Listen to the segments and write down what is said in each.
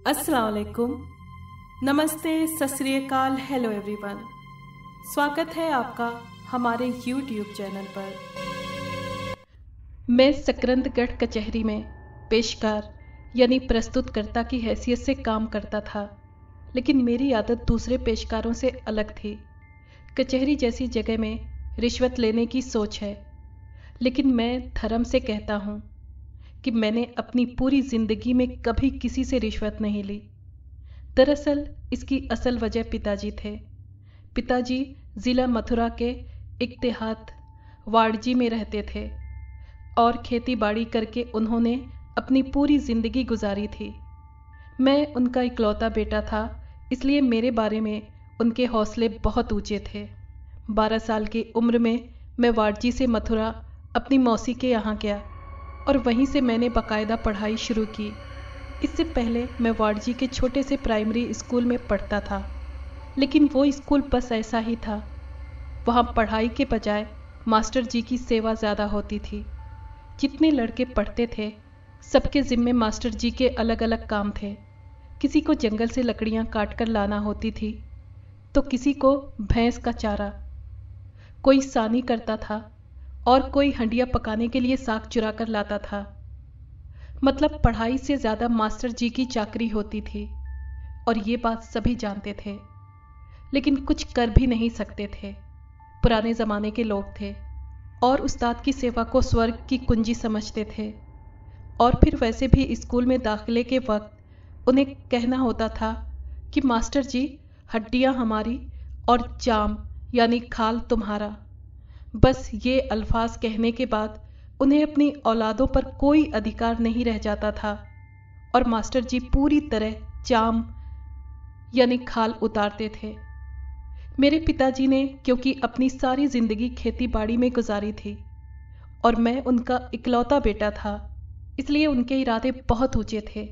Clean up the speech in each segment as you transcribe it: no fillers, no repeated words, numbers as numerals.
अस्सलाम वालेकुम, नमस्ते, सत श्री अकाल, हेलो एवरीवन। स्वागत है आपका हमारे YouTube चैनल पर। मैं सकरंदगढ़ कचहरी में पेशकार यानी प्रस्तुतकर्ता की हैसियत से काम करता था, लेकिन मेरी आदत दूसरे पेशकारों से अलग थी। कचहरी जैसी जगह में रिश्वत लेने की सोच है, लेकिन मैं धर्म से कहता हूँ कि मैंने अपनी पूरी जिंदगी में कभी किसी से रिश्वत नहीं ली। दरअसल इसकी असल वजह पिताजी थे। पिताजी ज़िला मथुरा के एक देहात वाड़जी में रहते थे और खेती बाड़ी करके उन्होंने अपनी पूरी ज़िंदगी गुजारी थी। मैं उनका इकलौता बेटा था, इसलिए मेरे बारे में उनके हौसले बहुत ऊंचे थे। 12 साल की उम्र में मैं वाड़जी से मथुरा अपनी मौसी के यहाँ गया और वहीं से मैंने बाकायदा पढ़ाई शुरू की। इससे पहले मैं वाड़जी के छोटे से प्राइमरी स्कूल में पढ़ता था, लेकिन वो स्कूल बस ऐसा ही था। वहाँ पढ़ाई के बजाय मास्टर जी की सेवा ज़्यादा होती थी। जितने लड़के पढ़ते थे सबके ज़िम्मे मास्टर जी के अलग अलग काम थे। किसी को जंगल से लकड़ियाँ काट कर लाना होती थी, तो किसी को भैंस का चारा, कोई सानी करता था और कोई हंडिया पकाने के लिए साग चुरा कर लाता था। मतलब पढ़ाई से ज़्यादा मास्टर जी की चाकरी होती थी और ये बात सभी जानते थे, लेकिन कुछ कर भी नहीं सकते थे। पुराने ज़माने के लोग थे और उस्ताद की सेवा को स्वर्ग की कुंजी समझते थे। और फिर वैसे भी स्कूल में दाखिले के वक्त उन्हें कहना होता था कि मास्टर जी, हड्डियाँ हमारी और जाम यानी खाल तुम्हारा। बस ये अल्फाज कहने के बाद उन्हें अपनी औलादों पर कोई अधिकार नहीं रह जाता था और मास्टर जी पूरी तरह जाम यानी खाल उतारते थे। मेरे पिताजी ने क्योंकि अपनी सारी जिंदगी खेती बाड़ी में गुजारी थी और मैं उनका इकलौता बेटा था, इसलिए उनके इरादे बहुत ऊंचे थे।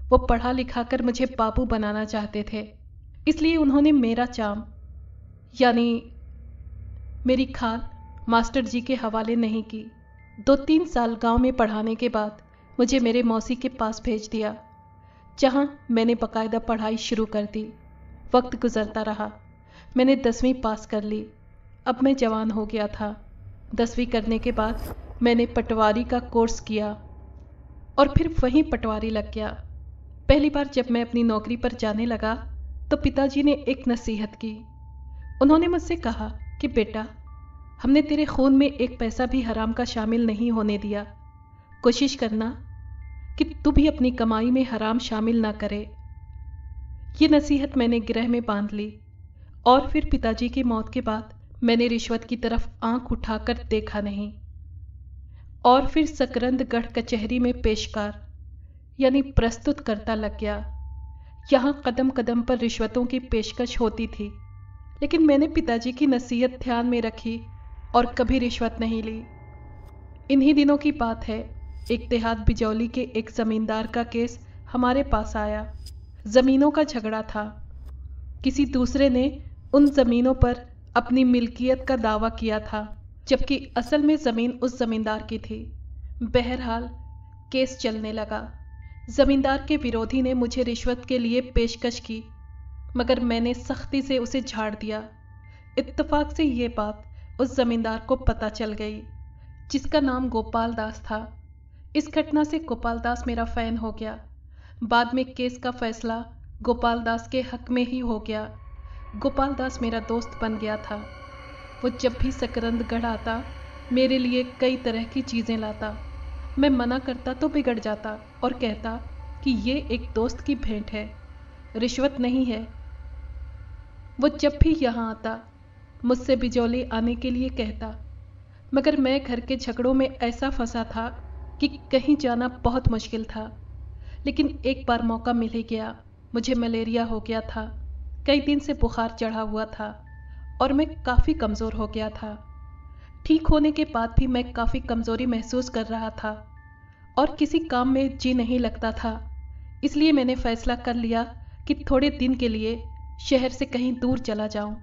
वो पढ़ा लिखा कर मुझे बाबू बनाना चाहते थे, इसलिए उन्होंने मेरा जाम यानी मेरी खाल मास्टर जी के हवाले नहीं की। 2-3 साल गांव में पढ़ाने के बाद मुझे मेरे मौसी के पास भेज दिया, जहां मैंने बाकायदा पढ़ाई शुरू कर दी। वक्त गुजरता रहा, मैंने 10वीं पास कर ली। अब मैं जवान हो गया था। 10वीं करने के बाद मैंने पटवारी का कोर्स किया और फिर वहीं पटवारी लग गया। पहली बार जब मैं अपनी नौकरी पर जाने लगा तो पिताजी ने एक नसीहत की। उन्होंने मुझसे कहा कि बेटा, हमने तेरे खून में एक पैसा भी हराम का शामिल नहीं होने दिया। कोशिश करना कि तू भी अपनी कमाई में हराम शामिल ना करे। ये नसीहत मैंने गिरह में बांध ली और फिर पिताजी की मौत के बाद मैंने रिश्वत की तरफ आंख उठाकर देखा नहीं। और फिर सकरंदगढ़ कचहरी में पेशकार यानी प्रस्तुतकर्ता लग गया। यहाँ कदम कदम पर रिश्वतों की पेशकश होती थी, लेकिन मैंने पिताजी की नसीहत ध्यान में रखी और कभी रिश्वत नहीं ली। इन्हीं दिनों की बात है, एक देहात बिजौली के एक ज़मींदार का केस हमारे पास आया। ज़मीनों का झगड़ा था। किसी दूसरे ने उन ज़मीनों पर अपनी मिल्कियत का दावा किया था, जबकि असल में ज़मीन उस ज़मींदार की थी। बहरहाल केस चलने लगा। ज़मींदार के विरोधी ने मुझे रिश्वत के लिए पेशकश की, मगर मैंने सख्ती से उसे झाड़ दिया। इत्तेफाक से ये बात उस ज़मींदार को पता चल गई, जिसका नाम गोपाल दास था। इस घटना से गोपाल दास मेरा फ़ैन हो गया। बाद में केस का फैसला गोपाल दास के हक में ही हो गया। गोपाल दास मेरा दोस्त बन गया था। वो जब भी सकरंदगढ़ आता मेरे लिए कई तरह की चीज़ें लाता। मैं मना करता तो बिगड़ जाता और कहता कि ये एक दोस्त की भेंट है, रिश्वत नहीं है। वो जब भी यहाँ आता मुझसे बिजौली आने के लिए कहता, मगर मैं घर के झगड़ों में ऐसा फंसा था कि कहीं जाना बहुत मुश्किल था। लेकिन एक बार मौका मिल ही गया। मुझे मलेरिया हो गया था। कई दिन से बुखार चढ़ा हुआ था और मैं काफ़ी कमज़ोर हो गया था। ठीक होने के बाद भी मैं काफ़ी कमज़ोरी महसूस कर रहा था और किसी काम में जी नहीं लगता था। इसलिए मैंने फ़ैसला कर लिया कि थोड़े दिन के लिए शहर से कहीं दूर चला जाऊं,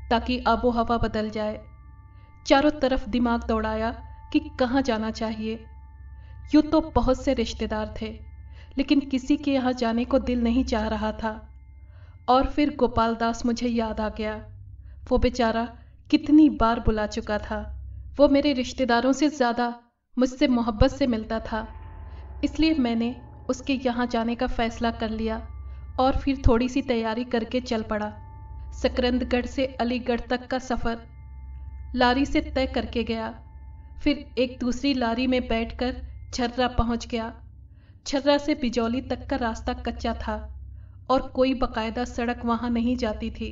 ताकि आबो हवा बदल जाए। चारों तरफ दिमाग दौड़ाया कि कहाँ जाना चाहिए। यूँ तो बहुत से रिश्तेदार थे, लेकिन किसी के यहाँ जाने को दिल नहीं चाह रहा था। और फिर गोपाल दास मुझे याद आ गया। वो बेचारा कितनी बार बुला चुका था। वो मेरे रिश्तेदारों से ज़्यादा मुझसे मोहब्बत से मिलता था। इसलिए मैंने उसके यहाँ जाने का फैसला कर लिया और फिर थोड़ी सी तैयारी करके चल पड़ा। सकरंदगढ़ से अलीगढ़ तक का सफ़र लारी से तय करके गया। फिर एक दूसरी लारी में बैठकर छर्रा पहुंच गया। छर्रा से बिजौली तक का रास्ता कच्चा था और कोई बकायदा सड़क वहां नहीं जाती थी,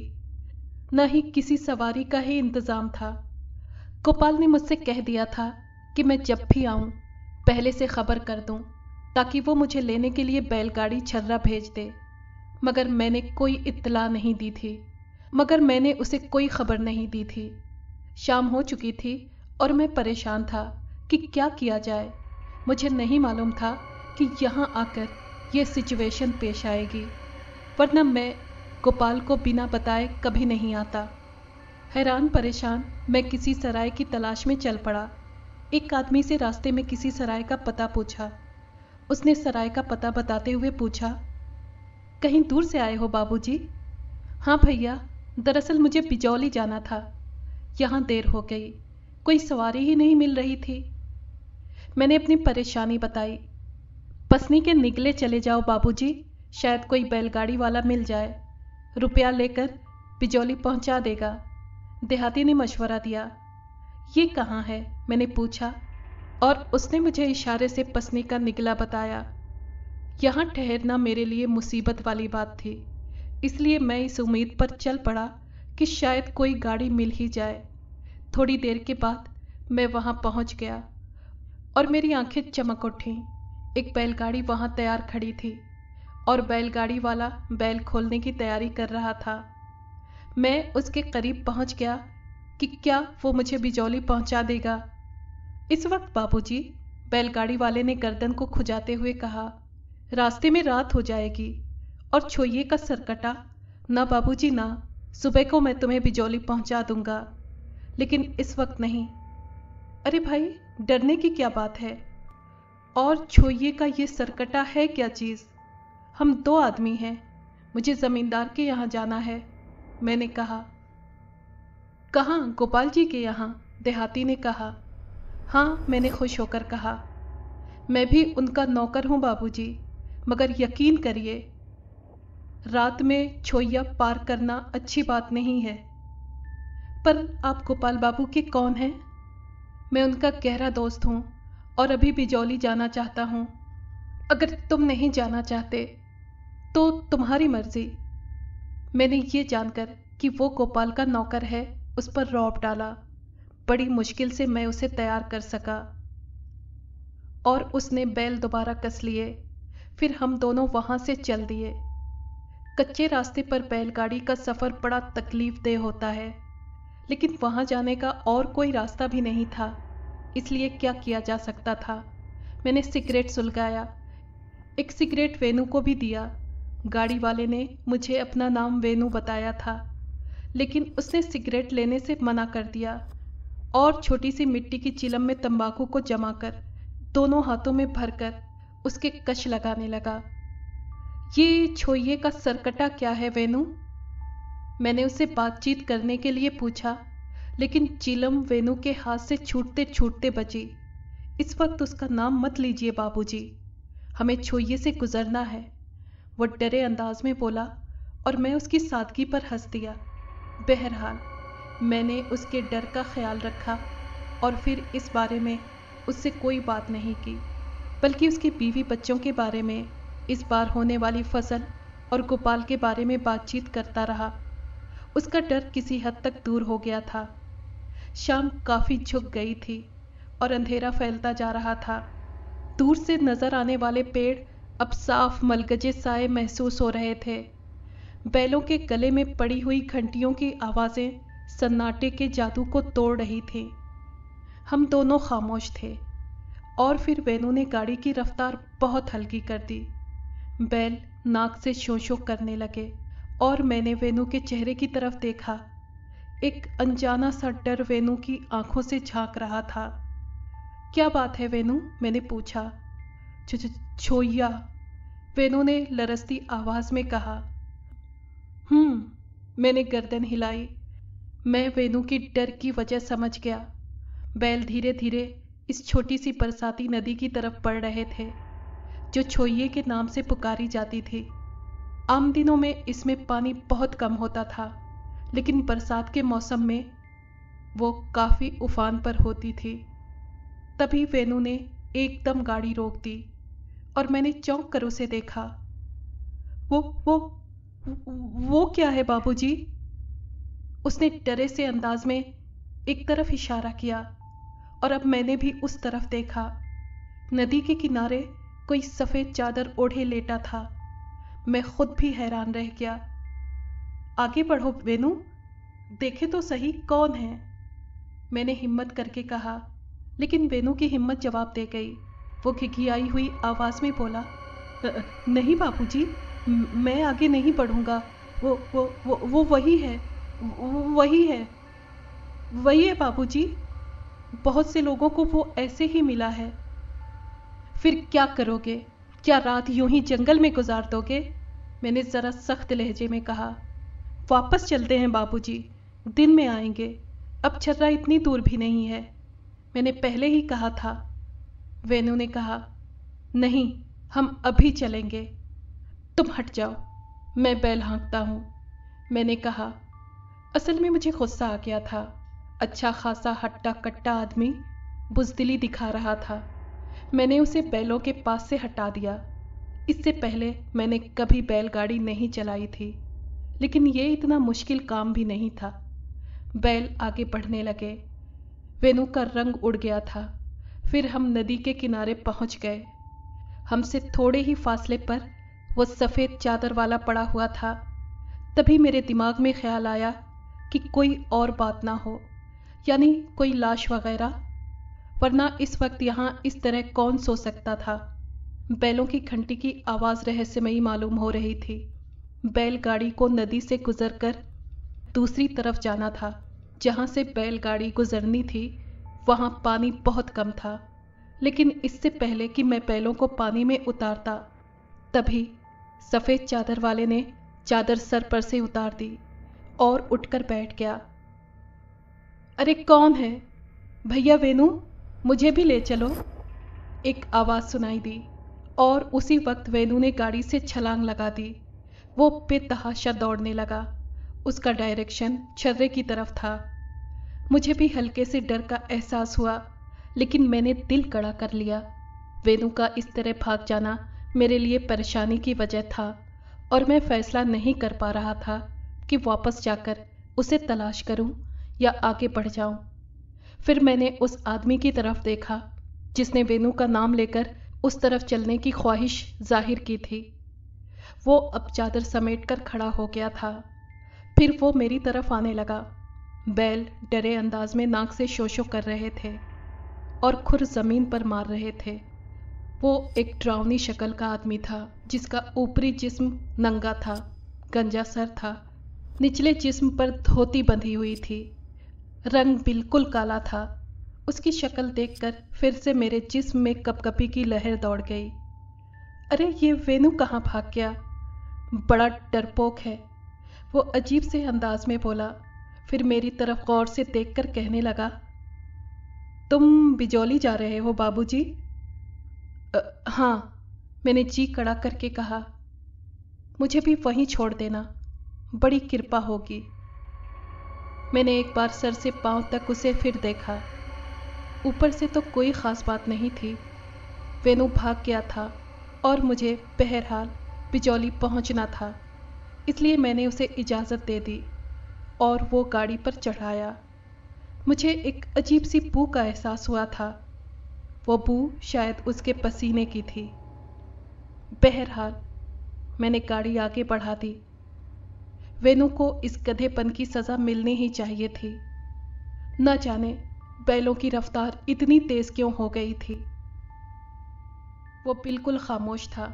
न ही किसी सवारी का ही इंतज़ाम था। गोपाल ने मुझसे कह दिया था कि मैं जब भी आऊं पहले से खबर कर दूं ताकि वो मुझे लेने के लिए बैलगाड़ी छर्रा भेज दे। मगर मैंने उसे कोई खबर नहीं दी थी। शाम हो चुकी थी और मैं परेशान था कि क्या किया जाए। मुझे नहीं मालूम था कि यहाँ आकर ये सिचुएशन पेश आएगी, वरना मैं गोपाल को बिना बताए कभी नहीं आता। हैरान परेशान मैं किसी सराय की तलाश में चल पड़ा। एक आदमी से रास्ते में किसी सराय का पता पूछा। उसने सराय का पता बताते हुए पूछा, कहीं दूर से आए हो बाबूजी? हाँ भैया, दरअसल मुझे बिजौली जाना था। यहाँ देर हो गई, कोई सवारी ही नहीं मिल रही थी। मैंने अपनी परेशानी बताई। पसनी के निगले चले जाओ बाबूजी, शायद कोई बैलगाड़ी वाला मिल जाए, रुपया लेकर बिजौली पहुंचा देगा। देहाती ने मशवरा दिया। ये कहाँ है? मैंने पूछा और उसने मुझे इशारे से पसनी का निगला बताया। यहाँ ठहरना मेरे लिए मुसीबत वाली बात थी, इसलिए मैं इस उम्मीद पर चल पड़ा कि शायद कोई गाड़ी मिल ही जाए। थोड़ी देर के बाद मैं वहाँ पहुँच गया और मेरी आंखें चमक उठीं। एक बैलगाड़ी वहाँ तैयार खड़ी थी और बैलगाड़ी वाला बैल खोलने की तैयारी कर रहा था। मैं उसके करीब पहुँच गया कि क्या वो मुझे बिजौली पहुँचा देगा। इस वक्त बाबूजी, बैलगाड़ी वाले ने गर्दन को खुजाते हुए कहा, रास्ते में रात हो जाएगी और छोइये का सरकटा। ना बाबूजी ना, सुबह को मैं तुम्हें बिजौली पहुंचा दूंगा, लेकिन इस वक्त नहीं। अरे भाई, डरने की क्या बात है? और छोइये का ये सरकटा है क्या चीज़? हम 2 आदमी हैं, मुझे ज़मींदार के यहाँ जाना है, मैंने कहा। कहाँ? गोपाल जी के यहाँ, देहाती ने कहा। हाँ, मैंने खुश होकर कहा। मैं भी उनका नौकर हूँ बाबूजी, मगर यकीन करिए रात में छोइया पार करना अच्छी बात नहीं है। पर आप गोपाल बाबू के कौन हैं? मैं उनका गहरा दोस्त हूँ और अभी बिजौली जाना चाहता हूँ। अगर तुम नहीं जाना चाहते तो तुम्हारी मर्जी। मैंने ये जानकर कि वो गोपाल का नौकर है उस पर रौब डाला। बड़ी मुश्किल से मैं उसे तैयार कर सका और उसने बैल दोबारा कस लिए। फिर हम दोनों वहां से चल दिए। कच्चे रास्ते पर बैलगाड़ी का सफ़र बड़ा तकलीफदेह होता है, लेकिन वहां जाने का और कोई रास्ता भी नहीं था, इसलिए क्या किया जा सकता था। मैंने सिगरेट सुलगाया। एक सिगरेट वेनू को भी दिया। गाड़ी वाले ने मुझे अपना नाम वेनू बताया था, लेकिन उसने सिगरेट लेने से मना कर दिया और छोटी सी मिट्टी की चिलम में तंबाकू को जमाकर दोनों हाथों में भरकर उसके कश लगाने लगा। ये छोइये का सरकटा क्या है वेनू? मैंने उसे बातचीत करने के लिए पूछा, लेकिन चिलम वेनू के हाथ से छूटते छूटते बची। इस वक्त उसका नाम मत लीजिए बाबूजी, हमें छोइये से गुजरना है, वो डरे अंदाज में बोला और मैं उसकी सादगी पर हंस दिया। बहरहाल मैंने उसके डर का ख्याल रखा और फिर इस बारे में उससे कोई बात नहीं की, बल्कि उसकी बीवी बच्चों के बारे में, इस बार होने वाली फसल और गोपाल के बारे में बातचीत करता रहा। उसका डर किसी हद तक दूर हो गया था। शाम काफ़ी झुक गई थी और अंधेरा फैलता जा रहा था। दूर से नज़र आने वाले पेड़ अब साफ मलगजे साए महसूस हो रहे थे। बैलों के गले में पड़ी हुई घंटियों की आवाज़ें सन्नाटे के जादू को तोड़ रही थीं। हम दोनों खामोश थे और फिर वेनू ने गाड़ी की रफ्तार बहुत हल्की कर दी। बैल नाक से शों शों करने लगे और मैंने वेनू के चेहरे की तरफ देखा। एक अनजाना सा डर वेनू की आंखों से झांक रहा था। क्या बात है वेनू? मैंने पूछा। छोइया, वेनु ने लरसती आवाज में कहा। मैंने गर्दन हिलाई। मैं वेनु की डर की वजह समझ गया। बैल धीरे धीरे इस छोटी सी बरसाती नदी की तरफ बढ़ रहे थे, जो छोइये के नाम से पुकारी जाती थी। आम दिनों में इसमें पानी बहुत कम होता था, लेकिन बरसात के मौसम में वो काफी उफान पर होती थी। तभी वेनु ने एकदम गाड़ी रोक दी और मैंने चौंक कर उसे देखा। वो क्या है बाबूजी? उसने डरे से अंदाज में एक तरफ इशारा किया और अब मैंने भी उस तरफ देखा। नदी के किनारे कोई सफेद चादर ओढ़े लेटा था। मैं खुद भी हैरान रह गया। आगे बढ़ो वेनु, देखे तो सही कौन है, मैंने हिम्मत करके कहा, लेकिन वेनु की हिम्मत जवाब दे गई। वो घिघियाई हुई आवाज में बोला, नहीं बाबूजी, मैं आगे नहीं बढ़ूंगा। वो वही है, वही है बाबूजी। बहुत से लोगों को वो ऐसे ही मिला है। फिर क्या करोगे? क्या रात यूं ही जंगल में गुजार दोगे? मैंने जरा सख्त लहजे में कहा। वापस चलते हैं बाबूजी, दिन में आएंगे। अब छर्रा इतनी दूर भी नहीं है, मैंने पहले ही कहा था। वेनु ने कहा, नहीं, हम अभी चलेंगे। तुम हट जाओ, मैं बैल हाँकता हूं, मैंने कहा। असल में मुझे गुस्सा आ गया था। अच्छा खासा हट्टा कट्टा आदमी बुजदिली दिखा रहा था। मैंने उसे बैलों के पास से हटा दिया। इससे पहले मैंने कभी बैलगाड़ी नहीं चलाई थी, लेकिन ये इतना मुश्किल काम भी नहीं था। बैल आगे बढ़ने लगे। वेनु का रंग उड़ गया था। फिर हम नदी के किनारे पहुंच गए। हमसे थोड़े ही फासले पर वो सफेद चादर वाला पड़ा हुआ था। तभी मेरे दिमाग में ख्याल आया कि कोई और बात ना हो, यानी कोई लाश वगैरह, वरना इस वक्त यहाँ इस तरह कौन सो सकता था। बैलों की घंटी की आवाज रहस्यमयी मालूम हो रही थी। बैलगाड़ी को नदी से गुजरकर दूसरी तरफ जाना था। जहाँ से बैलगाड़ी गुजरनी थी वहाँ पानी बहुत कम था, लेकिन इससे पहले कि मैं बैलों को पानी में उतारता, तभी सफेद चादर वाले ने चादर सर पर से उतार दी और उठकर बैठ गया। अरे कौन है? भैया वेनु, मुझे भी ले चलो, एक आवाज सुनाई दी और उसी वक्त वेनु ने गाड़ी से छलांग लगा दी। वो बेतहाशा दौड़ने लगा। उसका डायरेक्शन छर्रे की तरफ था। मुझे भी हल्के से डर का एहसास हुआ, लेकिन मैंने दिल कड़ा कर लिया। वेनु का इस तरह भाग जाना मेरे लिए परेशानी की वजह था और मैं फैसला नहीं कर पा रहा था कि वापस जाकर उसे तलाश करूं या आगे बढ़ जाऊं। फिर मैंने उस आदमी की तरफ देखा जिसने वेनु का नाम लेकर उस तरफ चलने की ख्वाहिश जाहिर की थी। वो अब चादर समेटकर खड़ा हो गया था। फिर वो मेरी तरफ आने लगा। बैल डरे अंदाज में नाक से शोशो कर रहे थे और खुर जमीन पर मार रहे थे। वो एक डरावनी शक्ल का आदमी था, जिसका ऊपरी जिस्म नंगा था, गंजा सर था, निचले जिस्म पर धोती बंधी हुई थी, रंग बिल्कुल काला था। उसकी शक्ल देखकर फिर से मेरे जिस्म में कपकपी की लहर दौड़ गई। अरे ये वेनु कहाँ भाग गया? बड़ा डरपोक है, वो अजीब से अंदाज में बोला। फिर मेरी तरफ गौर से देखकर कहने लगा, तुम बिजौली जा रहे हो बाबूजी? हाँ, मैंने जी कड़ा करके कहा। मुझे भी वहीं छोड़ देना, बड़ी कृपा होगी। मैंने एक बार सर से पांव तक उसे फिर देखा। ऊपर से तो कोई खास बात नहीं थी। वेनु भाग गया था और मुझे बहरहाल बिजौली पहुंचना था, इसलिए मैंने उसे इजाज़त दे दी और वो गाड़ी पर चढ़ाया। मुझे एक अजीब सी बू का एहसास हुआ था। वो बू शायद उसके पसीने की थी। बहरहाल मैंने गाड़ी आगे बढ़ा दी। वेनु को इस गधेपन की सज़ा मिलनी ही चाहिए थी। न जाने बैलों की रफ्तार इतनी तेज क्यों हो गई थी। वो बिल्कुल खामोश था।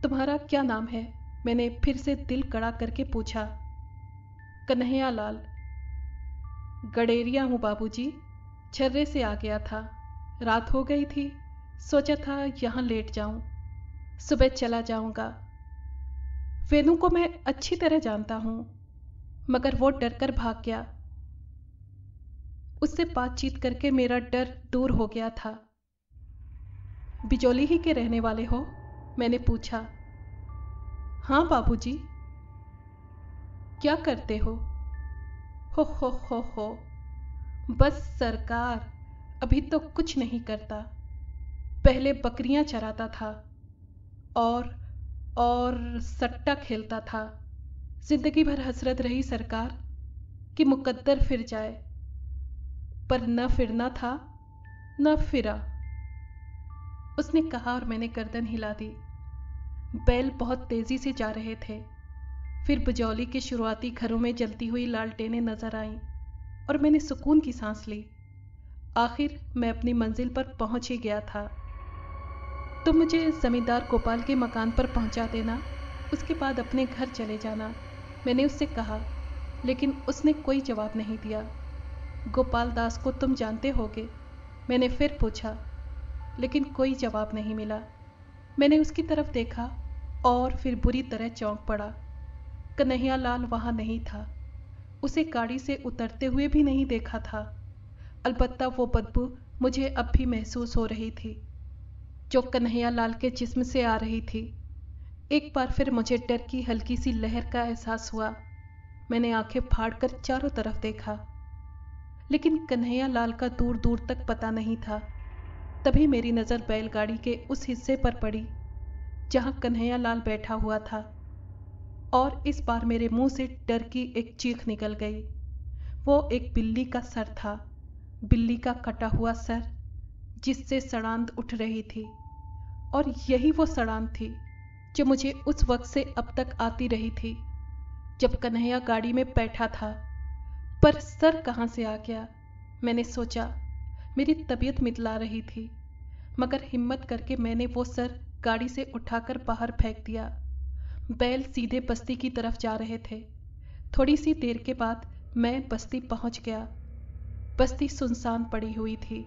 तुम्हारा क्या नाम है? मैंने फिर से दिल कड़ा करके पूछा। कन्हैया लाल। गडेरिया हूँ बाबूजी, छर्रे से आ गया था। रात हो गई थी, सोचा था यहाँ लेट जाऊं। सुबह चला जाऊंगा। वेणु को मैं अच्छी तरह जानता हूं, मगर वो डरकर भाग गया। उससे बातचीत करके मेरा डर दूर हो गया था। बिजौली ही के रहने वाले हो? मैंने पूछा। हाँ बाबूजी। क्या करते हो? हो, बस सरकार, अभी तो कुछ नहीं करता। पहले बकरियां चराता था और सट्टा खेलता था। जिंदगी भर हसरत रही सरकार कि मुकद्दर फिर जाए, पर न फिरना था न फिरा, उसने कहा और मैंने गर्दन हिला दी। बैल बहुत तेजी से जा रहे थे। फिर बिजौली के शुरुआती घरों में जलती हुई लालटेनें नजर आईं और मैंने सुकून की सांस ली। आखिर मैं अपनी मंजिल पर पहुंच ही गया था। तो मुझे जमींदार गोपाल के मकान पर पहुंचा देना, उसके बाद अपने घर चले जाना, मैंने उससे कहा, लेकिन उसने कोई जवाब नहीं दिया। गोपाल दास को तुम जानते होगे? मैंने फिर पूछा, लेकिन कोई जवाब नहीं मिला। मैंने उसकी तरफ देखा और फिर बुरी तरह चौंक पड़ा। कन्हैया लाल वहां नहीं था। उसे गाड़ी से उतरते हुए भी नहीं देखा था। अलबत्ता वो बदबू मुझे अब भी महसूस हो रही थी, जो कन्हैया लाल के जिस्म से आ रही थी। एक बार फिर मुझे डर की हल्की सी लहर का एहसास हुआ। मैंने आंखें फाड़कर चारों तरफ देखा, लेकिन कन्हैया लाल का दूर दूर तक पता नहीं था। तभी मेरी नज़र बैलगाड़ी के उस हिस्से पर पड़ी जहां कन्हैया लाल बैठा हुआ था, और इस बार मेरे मुंह से डर की एक चीख निकल गई। वो एक बिल्ली का सर था, बिल्ली का कटा हुआ सर, जिससे सड़ांध उठ रही थी। और यही वो सड़ांध थी जो मुझे उस वक्त से अब तक आती रही थी जब कन्हैया गाड़ी में बैठा था। पर सर कहाँ से आ गया? मैंने सोचा। मेरी तबीयत मितला रही थी, मगर हिम्मत करके मैंने वो सर गाड़ी से उठाकर बाहर फेंक दिया। बैल सीधे बस्ती की तरफ जा रहे थे। थोड़ी सी देर के बाद मैं बस्ती पहुंच गया। बस्ती सुनसान पड़ी हुई थी।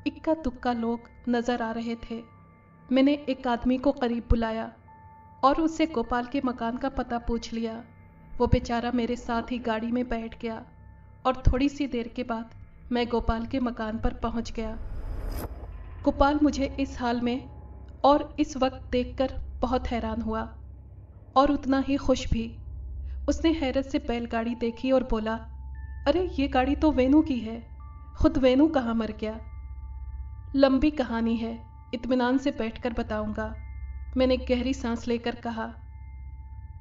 इक्का दुक्का लोग नजर आ रहे थे। मैंने एक आदमी को करीब बुलाया और उससे गोपाल के मकान का पता पूछ लिया। वो बेचारा मेरे साथ ही गाड़ी में बैठ गया और थोड़ी सी देर के बाद मैं गोपाल के मकान पर पहुंच गया। गोपाल मुझे इस हाल में और इस वक्त देखकर बहुत हैरान हुआ और उतना ही खुश भी। उसने हैरत से बैलगाड़ी देखी और बोला, अरे ये गाड़ी तो वेणु की है। खुद वेणु कहाँ मर गया? लंबी कहानी है, इत्मीनान से बैठकर बताऊंगा, मैंने गहरी सांस लेकर कहा।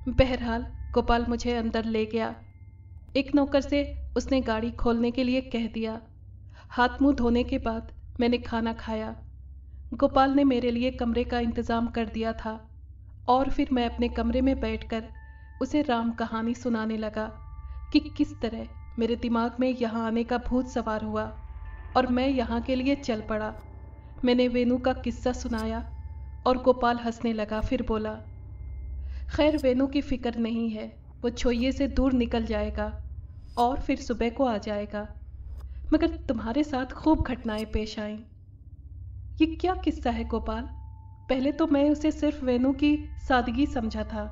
बहरहाल गोपाल मुझे अंदर ले गया। एक नौकर से उसने गाड़ी खोलने के लिए कह दिया। हाथ मुंह धोने के बाद मैंने खाना खाया। गोपाल ने मेरे लिए कमरे का इंतजाम कर दिया था और फिर मैं अपने कमरे में बैठकर उसे राम कहानी सुनाने लगा कि किस तरह मेरे दिमाग में यहाँ आने का भूत सवार हुआ और मैं यहाँ के लिए चल पड़ा। मैंने वेणु का किस्सा सुनाया और गोपाल हंसने लगा। फिर बोला, खैर वेणु की फिक्र नहीं है, वो छोइये से दूर निकल जाएगा और फिर सुबह को आ जाएगा, मगर तुम्हारे साथ खूब घटनाएं पेश आईं। ये क्या किस्सा है गोपाल? पहले तो मैं उसे सिर्फ वेणु की सादगी समझा था,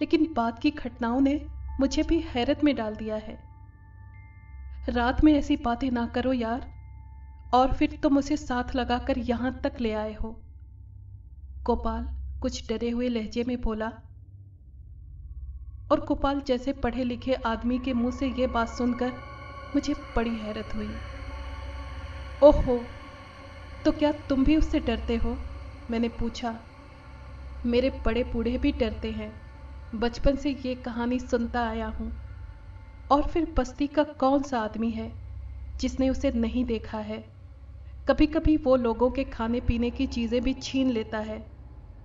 लेकिन बाद की घटनाओं ने मुझे भी हैरत में डाल दिया है। रात में ऐसी बातें ना करो यार। और फिर तुम उसे साथ लगाकर यहां तक ले आए हो। गोपाल कुछ डरे हुए लहजे में बोला। और गोपाल जैसे पढ़े लिखे आदमी के मुंह से यह बात सुनकर मुझे बड़ी हैरत हुई। ओहो, तो क्या तुम भी उससे डरते हो? मैंने पूछा। मेरे बड़े बूढ़े भी डरते हैं, बचपन से ये कहानी सुनता आया हूं। और फिर बस्ती का कौन सा आदमी है जिसने उसे नहीं देखा है? कभी कभी वो लोगों के खाने पीने की चीजें भी छीन लेता है,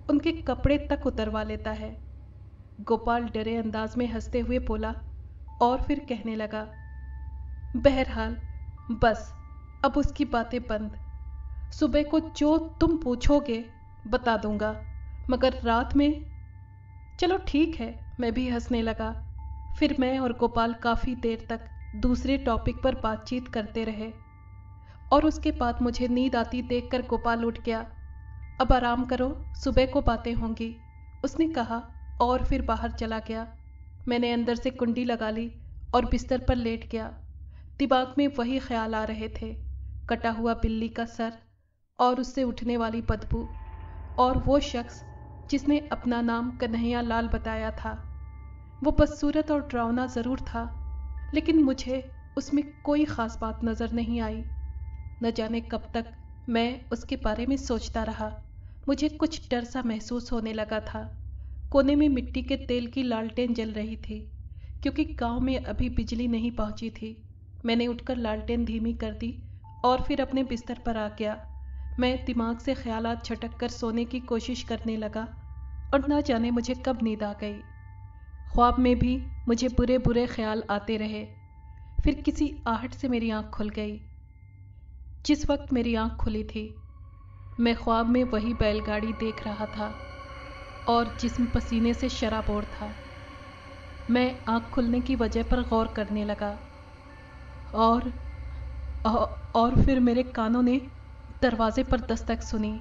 उनके कपड़े तक उतरवा लेता है। गोपाल डरे अंदाज में हंसते हुए बोला और फिर कहने लगा, बहरहाल बस अब उसकी बातें बंद। सुबह को जो तुम पूछोगे बता दूंगा, मगर रात में। चलो ठीक है, मैं भी हंसने लगा। फिर मैं और गोपाल काफी देर तक दूसरे टॉपिक पर बातचीत करते रहे और उसके बाद मुझे नींद आती देखकर गोपाल उठ गया अब आराम करो, सुबह को बातें होंगी, उसने कहा और फिर बाहर चला गया। मैंने अंदर से कुंडी लगा ली और बिस्तर पर लेट गया। दिमाग में वही ख्याल आ रहे थे, कटा हुआ बिल्ली का सर और उससे उठने वाली बदबू, और वो शख्स जिसने अपना नाम कन्हैया लाल बताया था। वो बदसूरत और डरावना ज़रूर था, लेकिन मुझे उसमें कोई ख़ास बात नज़र नहीं आई। न जाने कब तक मैं उसके बारे में सोचता रहा। मुझे कुछ डर सा महसूस होने लगा था। कोने में मिट्टी के तेल की लालटेन जल रही थी, क्योंकि गांव में अभी बिजली नहीं पहुंची थी। मैंने उठकर लालटेन धीमी कर दी और फिर अपने बिस्तर पर आ गया। मैं दिमाग से ख्यालात झटक कर सोने की कोशिश करने लगा और न जाने मुझे कब नींद आ गई। ख्वाब में भी मुझे बुरे बुरे ख्याल आते रहे। फिर किसी आहट से मेरी आंख खुल गई। जिस वक्त मेरी आंख खुली थी, मैं ख्वाब में वही बैलगाड़ी देख रहा था और जिस्म पसीने से शराबोर था। मैं आंख खुलने की वजह पर गौर करने लगा और फिर मेरे कानों ने दरवाजे पर दस्तक सुनी।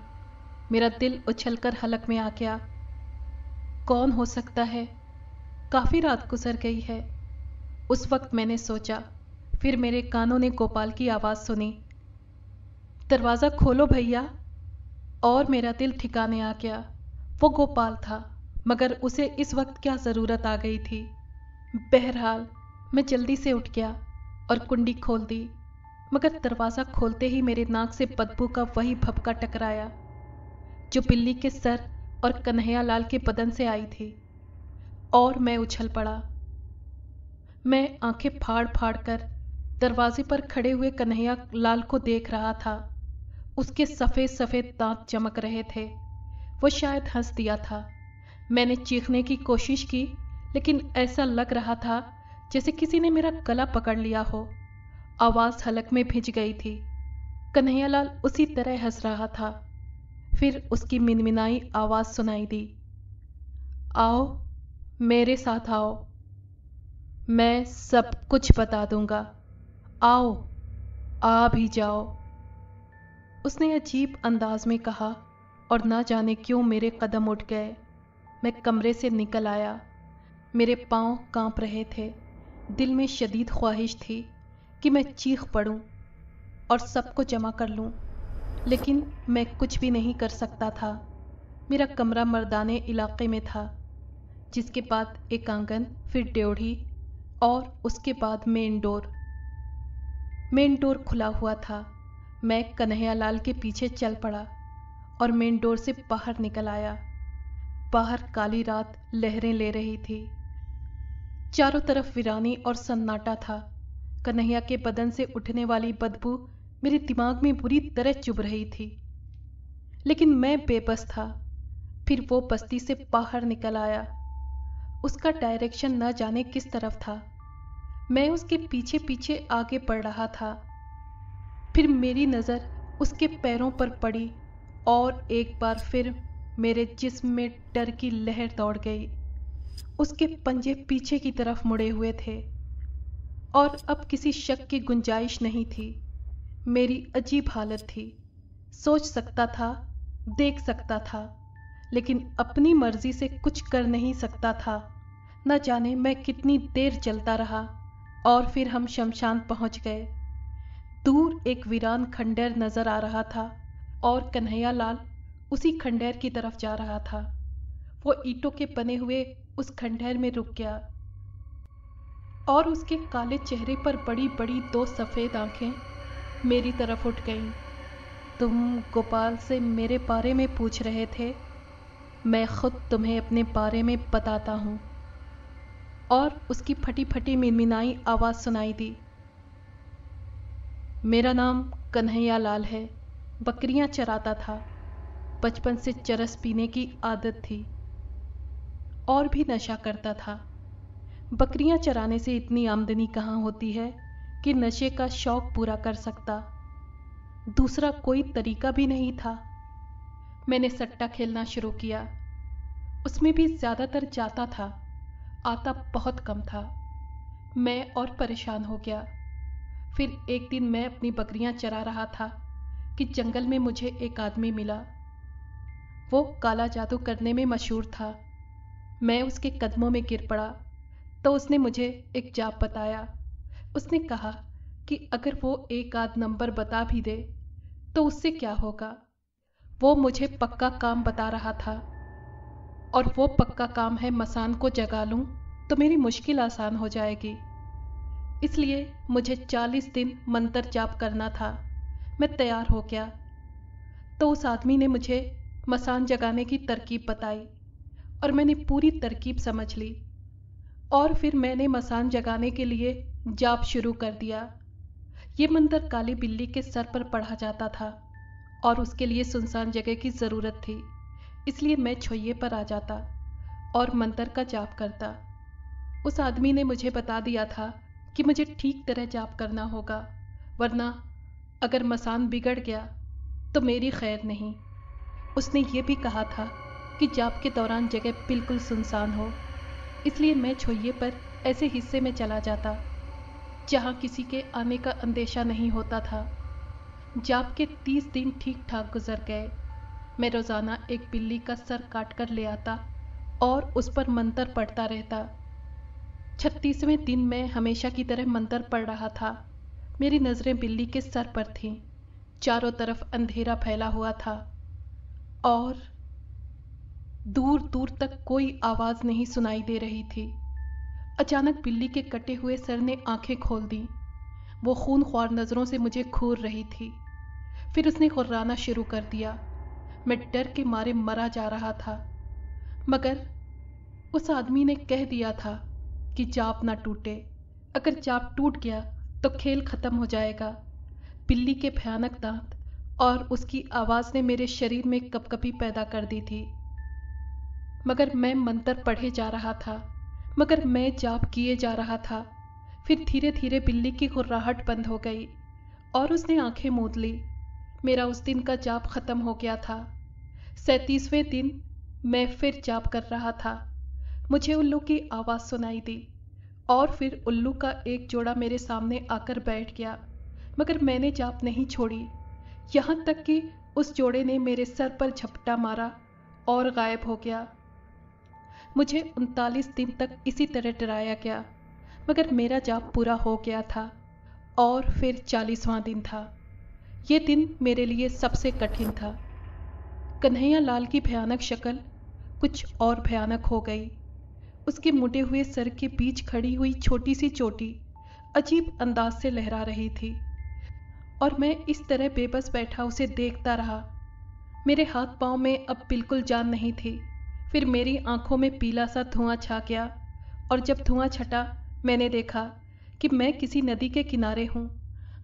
मेरा दिल उछलकर हलक में आ गया। कौन हो सकता है? काफ़ी रात गुजर गई है, उस वक्त मैंने सोचा। फिर मेरे कानों ने गोपाल की आवाज़ सुनी, दरवाज़ा खोलो भैया। और मेरा दिल ठिकाने आ गया। वो गोपाल था, मगर उसे इस वक्त क्या ज़रूरत आ गई थी? बहरहाल मैं जल्दी से उठ गया और कुंडी खोल दी, मगर दरवाज़ा खोलते ही मेरे नाक से बदबू का वही भभका टकराया जो बिल्ली के सर और कन्हैया लाल के बदन से आई थी, और मैं उछल पड़ा। मैं आंखें फाड़ फाड़ कर दरवाजे पर खड़े हुए कन्हैया लाल को देख रहा था। उसके सफ़ेद सफ़ेद दांत चमक रहे थे। वो शायद हंस दिया था। मैंने चीखने की कोशिश की, लेकिन ऐसा लग रहा था जैसे किसी ने मेरा गला पकड़ लिया हो। आवाज़ हलक में भिज गई थी। कन्हैयालाल उसी तरह हंस रहा था। फिर उसकी मिनमिनाई आवाज़ सुनाई दी, आओ मेरे साथ आओ, मैं सब कुछ बता दूंगा, आओ आ भी जाओ। उसने अजीब अंदाज में कहा और ना जाने क्यों मेरे कदम उठ गए। मैं कमरे से निकल आया। मेरे पांव कांप रहे थे। दिल में शदीद ख्वाहिश थी कि मैं चीख पड़ूं और सबको जमा कर लूं, लेकिन मैं कुछ भी नहीं कर सकता था। मेरा कमरा मर्दाने इलाके में था, जिसके बाद एक आंगन, फिर ड्योढ़ी और उसके बाद मेन डोर। मेन डोर खुला हुआ था। मैं कन्हैयालाल के पीछे चल पड़ा और मेन डोर से बाहर निकल आया। बाहर काली रात लहरें ले रही थी। चारों तरफ वीरानी और सन्नाटा था। कन्हैया के बदन से उठने वाली बदबू मेरे दिमाग में बुरी तरह चुभ रही थी, लेकिन मैं बेबस था। फिर वो बस्ती से बाहर निकल आया। उसका डायरेक्शन न जाने किस तरफ था। मैं उसके पीछे पीछे आगे बढ़ रहा था। फिर मेरी नज़र उसके पैरों पर पड़ी और एक बार फिर मेरे जिस्म में डर की लहर दौड़ गई। उसके पंजे पीछे की तरफ मुड़े हुए थे और अब किसी शक की गुंजाइश नहीं थी। मेरी अजीब हालत थी। सोच सकता था, देख सकता था, लेकिन अपनी मर्जी से कुछ कर नहीं सकता था। न जाने मैं कितनी देर चलता रहा और फिर हम शमशान पहुंच गए। दूर एक वीरान खंडहर नजर आ रहा था और कन्हैयालाल उसी खंडहर की तरफ जा रहा था। वो ईंटों के बने हुए उस खंडहर में रुक गया और उसके काले चेहरे पर बड़ी बड़ी दो सफ़ेद आंखें मेरी तरफ उठ गईं। तुम गोपाल से मेरे बारे में पूछ रहे थे, मैं खुद तुम्हें अपने बारे में बताता हूँ। और उसकी फटी फटी मिनमिनाई आवाज़ सुनाई दी, मेरा नाम कन्हैयालाल है। बकरियां चराता था। बचपन से चरस पीने की आदत थी और भी नशा करता था। बकरियां चराने से इतनी आमदनी कहाँ होती है कि नशे का शौक पूरा कर सकता। दूसरा कोई तरीका भी नहीं था। मैंने सट्टा खेलना शुरू किया। उसमें भी ज़्यादातर जाता था, आता बहुत कम था। मैं और परेशान हो गया। फिर एक दिन मैं अपनी बकरियां चरा रहा था कि जंगल में मुझे एक आदमी मिला। वो काला जादू करने में मशहूर था। मैं उसके कदमों में गिर पड़ा तो उसने मुझे एक जाप बताया। उसने कहा कि अगर वो एक आध नंबर बता भी दे तो उससे क्या होगा। वो मुझे पक्का काम बता रहा था, और वो पक्का काम है मसान को जगा लूं तो मेरी मुश्किल आसान हो जाएगी। इसलिए मुझे 40 दिन मंत्र जाप करना था। मैं तैयार हो गया तो उस आदमी ने मुझे मसान जगाने की तरकीब बताई और मैंने पूरी तरकीब समझ ली, और फिर मैंने मसान जगाने के लिए जाप शुरू कर दिया। ये मंत्र काली बिल्ली के सर पर पढ़ा जाता था और उसके लिए सुनसान जगह की ज़रूरत थी। इसलिए मैं छोइये पर आ जाता और मंत्र का जाप करता। उस आदमी ने मुझे बता दिया था कि मुझे ठीक तरह जाप करना होगा, वरना अगर मसान बिगड़ गया तो मेरी खैर नहीं। उसने ये भी कहा था कि जाप के दौरान जगह बिल्कुल सुनसान हो। इसलिए मैं छोइये पर ऐसे हिस्से में चला जाता जहाँ किसी के आने का अंदेशा नहीं होता था। जाप के 30 दिन ठीक ठाक गुजर गए। मैं रोज़ाना एक बिल्ली का सर काट कर ले आता और उस पर मंत्र पढ़ता रहता। 36वें दिन मैं हमेशा की तरह मंत्र पढ़ रहा था। मेरी नज़रें बिल्ली के सर पर थीं। चारों तरफ अंधेरा फैला हुआ था और दूर दूर तक कोई आवाज़ नहीं सुनाई दे रही थी। अचानक बिल्ली के कटे हुए सर ने आंखें खोल दी। वो खूनख्वार नज़रों से मुझे घूर रही थी। फिर उसने गुर्राना शुरू कर दिया। मैं डर के मारे मरा जा रहा था, मगर उस आदमी ने कह दिया था कि जाप ना टूटे। अगर जाप टूट गया तो खेल खत्म हो जाएगा। बिल्ली के भयानक दांत और उसकी आवाज़ ने मेरे शरीर में कपकपी पैदा कर दी थी। मगर मैं मंत्र पढ़े जा रहा था, मगर मैं जाप किए जा रहा था। फिर धीरे धीरे बिल्ली की गुर्राहट बंद हो गई और उसने आंखें मूंद ली। मेरा उस दिन का जाप खत्म हो गया था। 37वें दिन मैं फिर जाप कर रहा था। मुझे उल्लू की आवाज़ सुनाई दी और फिर उल्लू का एक जोड़ा मेरे सामने आकर बैठ गया, मगर मैंने जाप नहीं छोड़ी। यहाँ तक कि उस जोड़े ने मेरे सर पर झपटा मारा और गायब हो गया। मुझे 39 दिन तक इसी तरह डराया गया, मगर मेरा जाप पूरा हो गया था और फिर 40वां दिन था। ये दिन मेरे लिए सबसे कठिन था। कन्हैया लाल की भयानक शक्ल कुछ और भयानक हो गई। उसके मुड़े हुए सर के बीच खड़ी हुई छोटी सी चोटी अजीब अंदाज से लहरा रही थी और मैं इस तरह बेबस बैठा उसे देखता रहा। मेरे हाथ पांव में अब बिल्कुल जान नहीं थी। फिर मेरी आंखों में पीला सा धुआं छा गया और जब धुआं छटा मैंने देखा कि मैं किसी नदी के किनारे हूँ।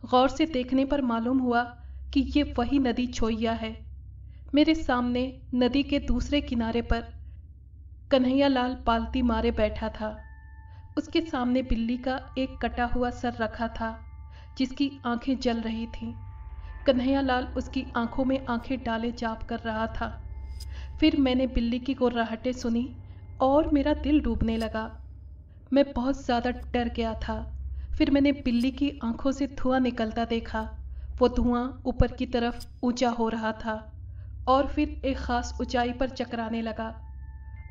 गौर से देखने पर मालूम हुआ कि ये वही नदी छोइया है। मेरे सामने नदी के दूसरे किनारे पर कन्हैया लाल पालती मारे बैठा था। उसके सामने बिल्ली का एक कटा हुआ सर रखा था जिसकी आंखें जल रही थीं। कन्हैया लाल उसकी आंखों में आंखें डाले जाप कर रहा था। फिर मैंने बिल्ली की गुर्राहटें सुनी और मेरा दिल डूबने लगा। मैं बहुत ज़्यादा डर गया था। फिर मैंने बिल्ली की आंखों से धुआं निकलता देखा। वो धुआं ऊपर की तरफ ऊंचा हो रहा था और फिर एक ख़ास ऊंचाई पर चकराने लगा।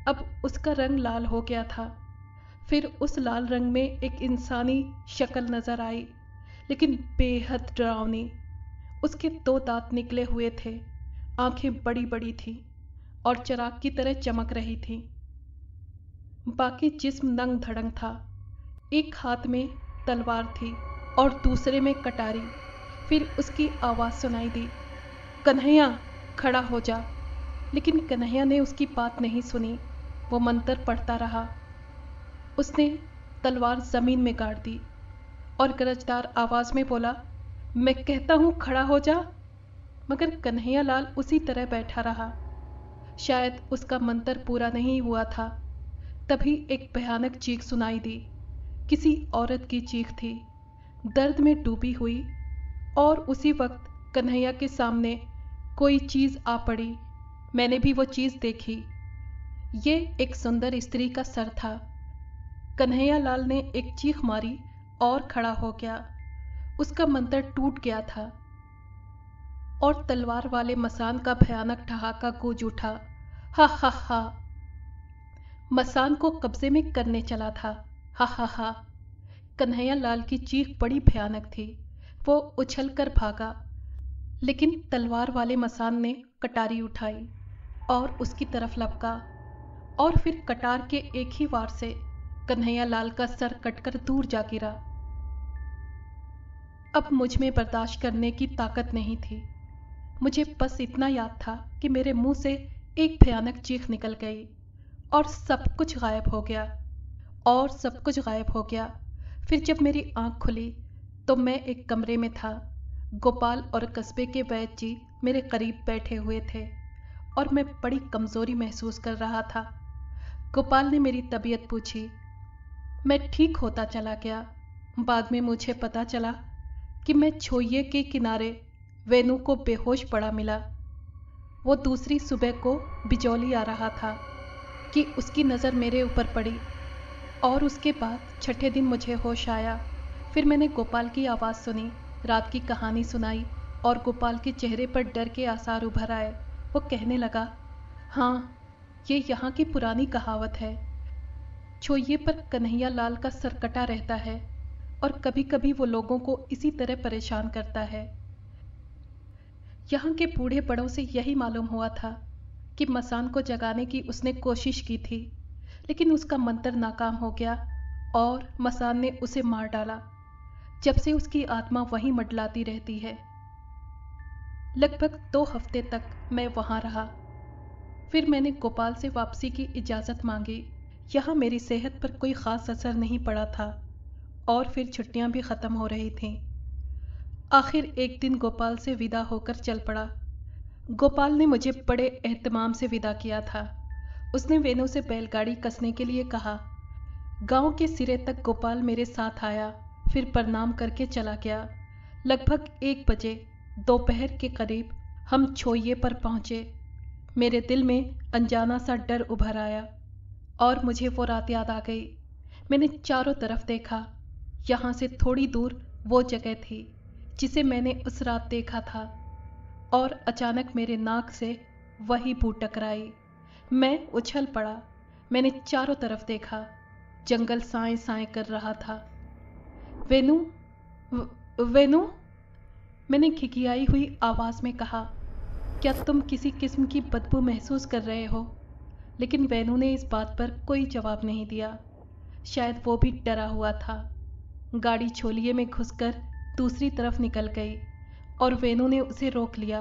अब उसका रंग लाल हो गया था। फिर उस लाल रंग में एक इंसानी शक्ल नज़र आई, लेकिन बेहद डरावनी। उसके 2 दांत निकले हुए थे, आंखें बड़ी बड़ी थीं और चिराग की तरह चमक रही थीं। बाकी जिस्म नंग धड़ंग था। एक हाथ में तलवार थी और दूसरे में कटारी। फिर उसकी आवाज़ सुनाई दी, कन्हैया खड़ा हो जा। लेकिन कन्हैया ने उसकी बात नहीं सुनी। वो मंत्र पढ़ता रहा। उसने तलवार ज़मीन में गाड़ दी और गरजदार आवाज़ में बोला, मैं कहता हूँ खड़ा हो जा। मगर कन्हैया लाल उसी तरह बैठा रहा। शायद उसका मंत्र पूरा नहीं हुआ था। तभी एक भयानक चीख सुनाई दी। किसी औरत की चीख थी, दर्द में डूबी हुई, और उसी वक्त कन्हैया के सामने कोई चीज़ आ पड़ी। मैंने भी वो चीज़ देखी। ये एक सुंदर स्त्री का सर था। कन्हैया लाल ने एक चीख मारी और खड़ा हो गया। उसका मंत्र टूट गया था और तलवार वाले मसान का भयानक ठहाका गूंज उठा। हा हा हा। मसान को कब्जे में करने चला था। हा हा हा। कन्हैया लाल की चीख बड़ी भयानक थी। वो उछलकर भागा, लेकिन तलवार वाले मसान ने कटारी उठाई और उसकी तरफ लपका, और फिर कटार के एक ही वार से कन्हैया लाल का सर कटकर दूर जा गिरा। अब मुझ में बर्दाश्त करने की ताकत नहीं थी। मुझे बस इतना याद था कि मेरे मुंह से एक भयानक चीख निकल गई और सब कुछ गायब हो गया। और सब कुछ गायब हो गया। फिर जब मेरी आंख खुली तो मैं एक कमरे में था। गोपाल और कस्बे के वैद्य जी मेरे करीब बैठे हुए थे और मैं बड़ी कमजोरी महसूस कर रहा था। गोपाल ने मेरी तबीयत पूछी। मैं ठीक होता चला गया। बाद में मुझे पता चला कि मैं छोइये के किनारे वेणु को बेहोश पड़ा मिला। वो दूसरी सुबह को बिजौली आ रहा था कि उसकी नज़र मेरे ऊपर पड़ी, और उसके बाद छठे दिन मुझे होश आया। फिर मैंने गोपाल की आवाज़ सुनी, रात की कहानी सुनाई, और गोपाल के चेहरे पर डर के आसार उभर आए। वो कहने लगा, हाँ, ये यहाँ की पुरानी कहावत है। छोइये पर कन्हैया लाल का सर कटा रहता है और कभी कभी वो लोगों को इसी तरह परेशान करता है। यहाँ के बूढ़े बड़ों से यही मालूम हुआ था कि मसान को जगाने की उसने कोशिश की थी, लेकिन उसका मंत्र नाकाम हो गया और मसान ने उसे मार डाला। जब से उसकी आत्मा वहीं मंडलाती रहती है। लगभग 2 हफ्ते तक मैं वहां रहा। फिर मैंने गोपाल से वापसी की इजाज़त मांगी। यहाँ मेरी सेहत पर कोई ख़ास असर नहीं पड़ा था और फिर छुट्टियाँ भी ख़त्म हो रही थीं। आखिर एक दिन गोपाल से विदा होकर चल पड़ा। गोपाल ने मुझे बड़े एहतमाम से विदा किया था। उसने वेणु से बैलगाड़ी कसने के लिए कहा। गांव के सिरे तक गोपाल मेरे साथ आया, फिर प्रणाम करके चला गया। लगभग 1 बजे दोपहर के करीब हम छोइये पर पहुंचे। मेरे दिल में अनजाना सा डर उभर आया और मुझे वो रात याद आ गई। मैंने चारों तरफ देखा। यहाँ से थोड़ी दूर वो जगह थी जिसे मैंने उस रात देखा था, और अचानक मेरे नाक से वही बू टकराई। मैं उछल पड़ा। मैंने चारों तरफ देखा। जंगल साए साए कर रहा था। वेणु, वेणु, मैंने खिखियाई हुई आवाज़ में कहा, क्या तुम किसी किस्म की बदबू महसूस कर रहे हो? लेकिन वेणु ने इस बात पर कोई जवाब नहीं दिया। शायद वो भी डरा हुआ था। गाड़ी छोलिये में घुसकर दूसरी तरफ निकल गई और वेणु ने उसे रोक लिया।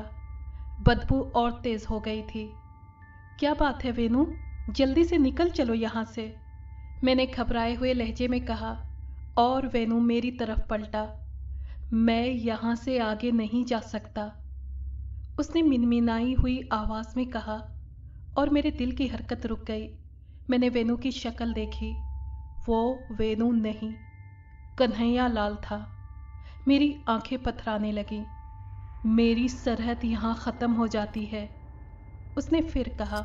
बदबू और तेज हो गई थी। क्या बात है वेणु, जल्दी से निकल चलो यहाँ से, मैंने घबराए हुए लहजे में कहा, और वेणु मेरी तरफ पलटा। मैं यहाँ से आगे नहीं जा सकता, उसने मिनमिनाई हुई आवाज़ में कहा, और मेरे दिल की हरकत रुक गई। मैंने वेणु की शक्ल देखी। वो वेणु नहीं, कन्हैया लाल था। मेरी आंखें पथराने लगीं। मेरी सरहद यहाँ ख़त्म हो जाती है, उसने फिर कहा,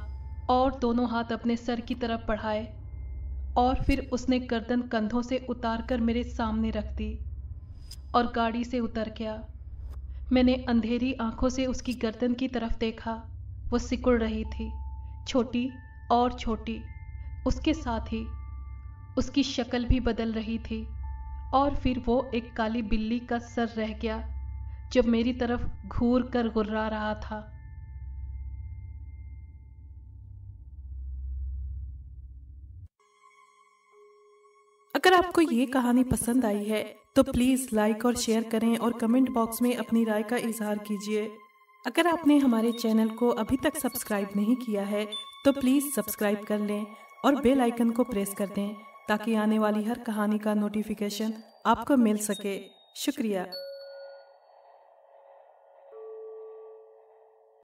और दोनों हाथ अपने सर की तरफ बढ़ाए, और फिर उसने गर्दन कंधों से उतारकर मेरे सामने रख दी और गाड़ी से उतर गया। मैंने अंधेरी आंखों से उसकी गर्दन की तरफ देखा। वो सिकुड़ रही थी, छोटी और छोटी। उसके साथ ही उसकी शक्ल भी बदल रही थी, और फिर वो एक काली बिल्ली का सर रह गया जो मेरी तरफ घूर कर गुर्रा रहा था। अगर आपको ये कहानी पसंद आई है तो प्लीज़ लाइक और शेयर करें और कमेंट बॉक्स में अपनी राय का इजहार कीजिए। अगर आपने हमारे चैनल को अभी तक सब्सक्राइब नहीं किया है तो प्लीज़ सब्सक्राइब कर लें और बेल आइकन को प्रेस कर दें ताकि आने वाली हर कहानी का नोटिफिकेशन आपको मिल सके। शुक्रिया।